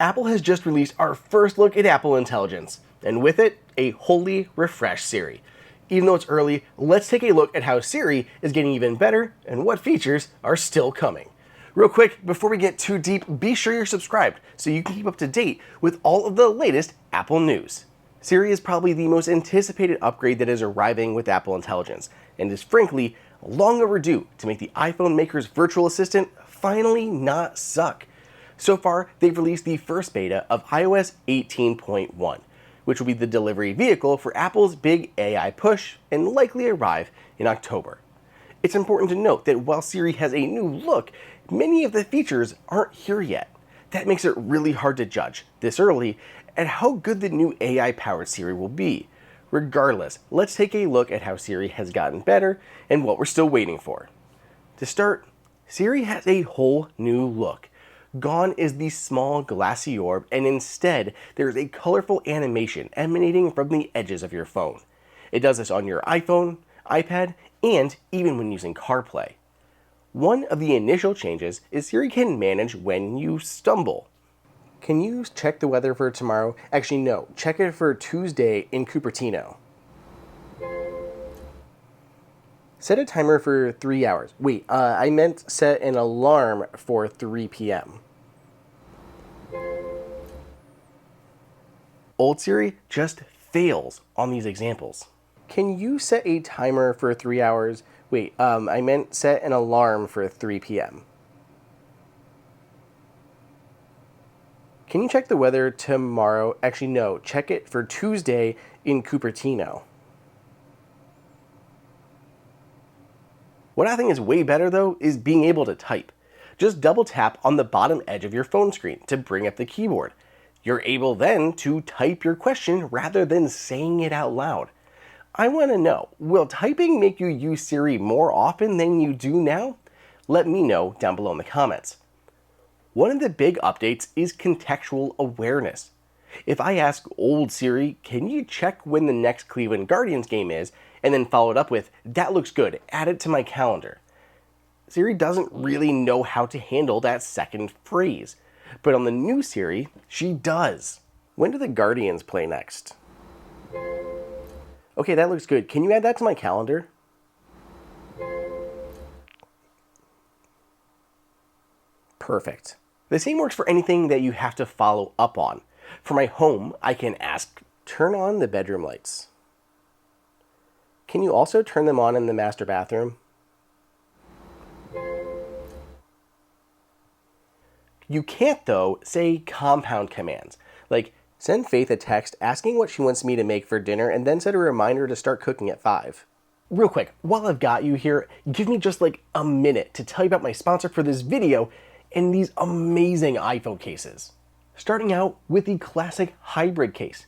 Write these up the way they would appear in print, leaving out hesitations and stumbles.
Apple has just released our first look at Apple Intelligence, and with it, a wholly refreshed Siri. Even though it's early, let's take a look at how Siri is getting even better and what features are still coming. Real quick, before we get too deep, be sure you're subscribed so you can keep up to date with all of the latest Apple news. Siri is probably the most anticipated upgrade that is arriving with Apple Intelligence, and is frankly long overdue to make the iPhone maker's virtual assistant finally not suck. So far, they've released the first beta of iOS 18.1, which will be the delivery vehicle for Apple's big AI push and likely arrive in October. It's important to note that while Siri has a new look, many of the features aren't here yet. That makes it really hard to judge, this early, at how good the new AI-powered Siri will be. Regardless, let's take a look at how Siri has gotten better and what we're still waiting for. To start, Siri has a whole new look. Gone is the small glassy orb, and instead there's a colorful animation emanating from the edges of your phone. It does this on your iPhone, iPad, and even when using CarPlay. One of the initial changes is Siri can manage when you stumble. Can you check the weather for tomorrow? Actually, no. Check it for Tuesday in Cupertino. Set a timer for 3 hours. Wait, I meant set an alarm for 3 p.m. Old Siri just fails on these examples. Can you set a timer for 3 hours? Wait, I meant set an alarm for 3 p.m. Can you check the weather tomorrow? Actually, no. Check it for Tuesday in Cupertino. What I think is way better, though, is being able to type. Just double tap on the bottom edge of your phone screen to bring up the keyboard. You're able then to type your question rather than saying it out loud. I want to know, will typing make you use Siri more often than you do now? Let me know down below in the comments. One of the big updates is contextual awareness. If I ask old Siri, can you check when the next Cleveland Guardians game is, and then follow it up with, that looks good, add it to my calendar. Siri doesn't really know how to handle that second phrase. But on the new Siri, she does. When do the Guardians play next? Okay, that looks good. Can you add that to my calendar? Perfect. The same works for anything that you have to follow up on. For my home, I can ask, turn on the bedroom lights. Can you also turn them on in the master bathroom? You can't, though, say compound commands, like send Faith a text asking what she wants me to make for dinner and then set a reminder to start cooking at 5. Real quick, while I've got you here, give me just like a minute to tell you about my sponsor for this video and these amazing iPhone cases. Starting out with the classic hybrid case.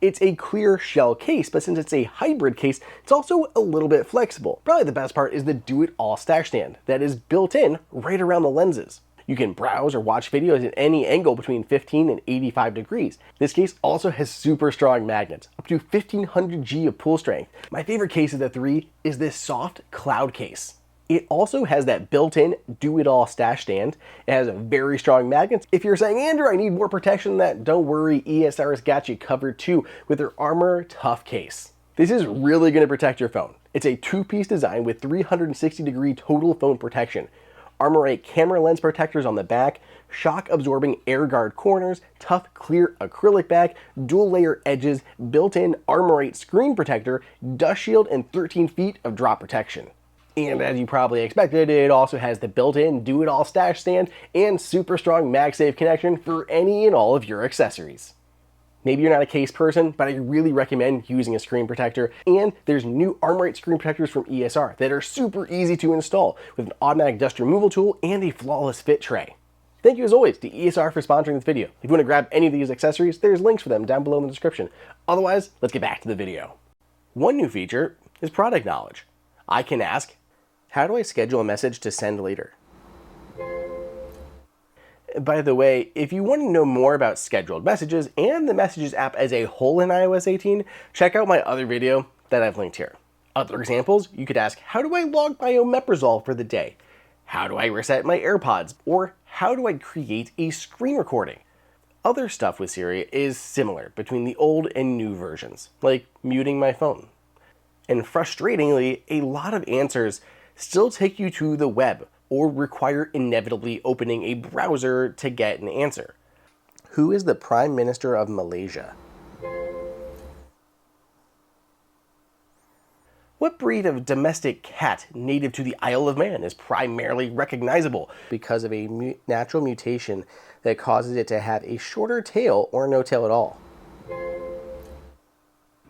It's a clear shell case, but since it's a hybrid case, it's also a little bit flexible. Probably the best part is the do-it-all stash stand that is built in right around the lenses. You can browse or watch videos at any angle between 15 and 85 degrees. This case also has super strong magnets, up to 1500 G of pull strength. My favorite case of the three is this soft cloud case. It also has that built-in do-it-all stash stand. It has very strong magnets. If you're saying, Andrew, I need more protection than that, don't worry, ESR's got you covered too with their Armor Tough case. This is really going to protect your phone. It's a 2-piece design with 360-degree total phone protection. Armor 8 camera lens protectors on the back, shock-absorbing air guard corners, tough clear acrylic back, dual-layer edges, built-in Armor 8 screen protector, dust shield, and 13 feet of drop protection. And as you probably expected, it also has the built-in do-it-all stash stand and super strong MagSafe connection for any and all of your accessories. Maybe you're not a case person, but I really recommend using a screen protector. And there's new Armor 8 screen protectors from ESR that are super easy to install with an automatic dust removal tool and a flawless fit tray. Thank you as always to ESR for sponsoring this video. If you want to grab any of these accessories, there's links for them down below in the description. Otherwise, let's get back to the video. One new feature is product knowledge. I can ask, how do I schedule a message to send later? By the way, if you want to know more about scheduled messages and the Messages app as a whole in iOS 18, check out my other video that I've linked here. Other examples, you could ask, how do I log my omeprazole for the day? How do I reset my AirPods? Or how do I create a screen recording? Other stuff with Siri is similar between the old and new versions, like muting my phone. And frustratingly, a lot of answers still take you to the web or require inevitably opening a browser to get an answer. Who is the Prime Minister of Malaysia? What breed of domestic cat native to the Isle of Man is primarily recognizable because of a natural mutation that causes it to have a shorter tail or no tail at all?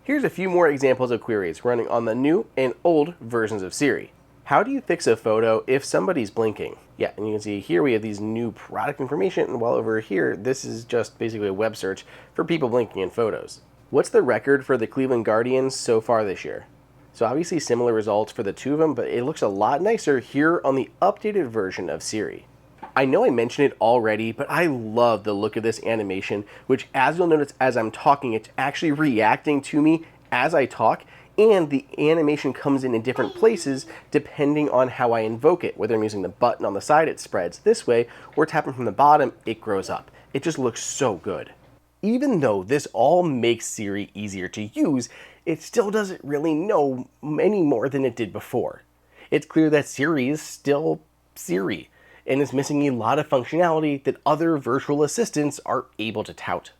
Here's a few more examples of queries running on the new and old versions of Siri. How do you fix a photo if somebody's blinking? Yeah, and you can see here we have these new product information, while over here, this is just basically a web search for people blinking in photos. What's the record for the Cleveland Guardians so far this year? So obviously similar results for the two of them, but it looks a lot nicer here on the updated version of Siri. I know I mentioned it already, but I love the look of this animation, which as you'll notice as I'm talking, it's actually reacting to me as I talk, and the animation comes in different places depending on how I invoke it. Whether I'm using the button on the side, it spreads this way, or tapping from the bottom, it grows up. It just looks so good. Even though this all makes Siri easier to use, it still doesn't really know any more than it did before. It's clear that Siri is still Siri, and is missing a lot of functionality that other virtual assistants are able to tout.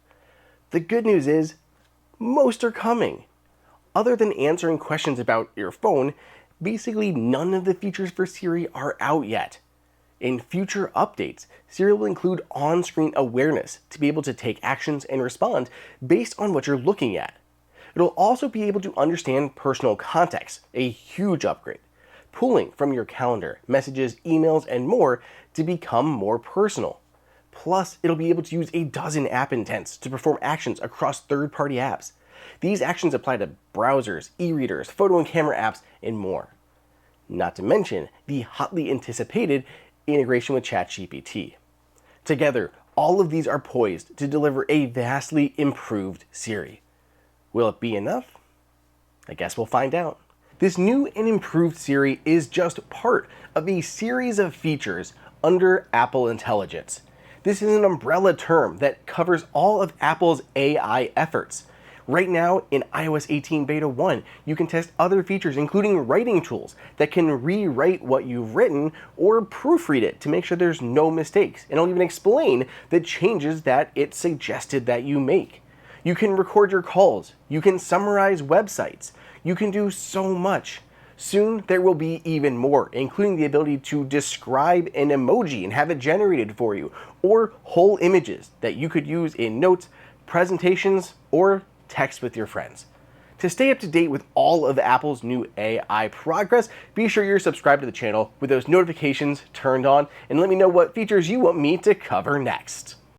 The good news is, most are coming. Other than answering questions about your phone, basically none of the features for Siri are out yet. In future updates, Siri will include on-screen awareness to be able to take actions and respond based on what you're looking at. It'll also be able to understand personal context, a huge upgrade, pulling from your calendar, messages, emails, and more to become more personal. Plus, it'll be able to use a dozen app intents to perform actions across third-party apps. These actions apply to browsers, e-readers, photo and camera apps, and more. Not to mention the hotly anticipated integration with ChatGPT. Together, all of these are poised to deliver a vastly improved Siri. Will it be enough? I guess we'll find out. This new and improved Siri is just part of a series of features under Apple Intelligence. This is an umbrella term that covers all of Apple's AI efforts. Right now, in iOS 18 Beta 1, you can test other features, including writing tools that can rewrite what you've written or proofread it to make sure there's no mistakes. And it'll even explain the changes that it suggested that you make. You can record your calls. You can summarize websites. You can do so much. Soon, there will be even more, including the ability to describe an emoji and have it generated for you, or whole images that you could use in notes, presentations, or text with your friends. To stay up to date with all of Apple's new AI progress, be sure you're subscribed to the channel with those notifications turned on, and let me know what features you want me to cover next.